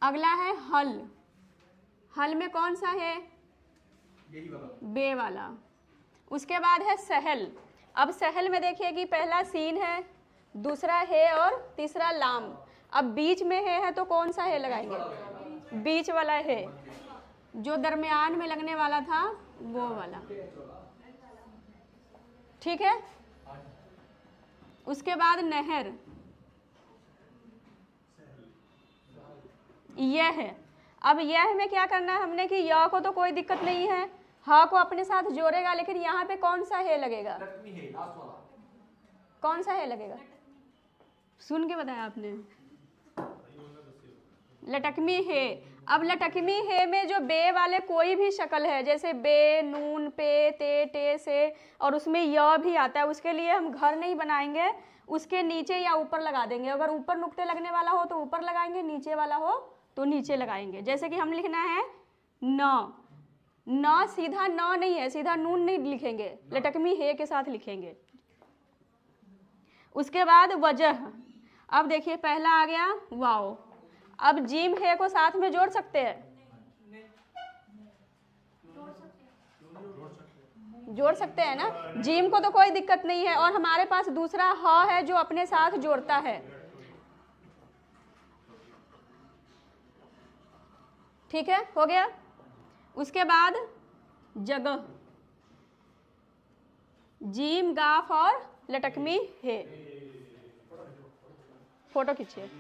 अगला है हल। हल में कौन सा है? बे वाला। उसके बाद है सहल। अब सहल में देखिए कि पहला सीन है, दूसरा है और तीसरा लाम। अब बीच में है तो कौन सा है लगाएंगे? बीच वाला है, जो दरमियान में लगने वाला था वो वाला। ठीक है। उसके बाद नहर, यह है। अब यह में क्या करना है हमने कि य को तो कोई दिक्कत नहीं है, ह को अपने साथ जोड़ेगा, लेकिन यहाँ पे कौन सा है लगेगा? कौन सा है लगेगा? सुन के बताया आपने? लटकमी है। अब लटकमी है में जो बे वाले कोई भी शक्ल है, जैसे बे, नून, पे, ते, टे, से, और उसमें य भी आता है, उसके लिए हम घर नहीं बनाएंगे, उसके नीचे या ऊपर लगा देंगे। अगर ऊपर नुक्ते लगने वाला हो तो ऊपर लगाएंगे, नीचे वाला हो तो नीचे लगाएंगे। जैसे कि हम लिखना है न, न सीधा न नहीं है, सीधा नून नहीं लिखेंगे, लटकमी है के साथ लिखेंगे। उसके बाद वजह। अब देखिए पहला आ गया वाओ। अब जीम है को साथ में जोड़ सकते हैं? जोड़ सकते हैं ना, जीम को तो कोई दिक्कत नहीं है, और हमारे पास दूसरा ह है जो अपने साथ जोड़ता है। ठीक है, हो गया। उसके बाद जगह, जीम, गाफ और लटकमी है। फोटो खींचिए।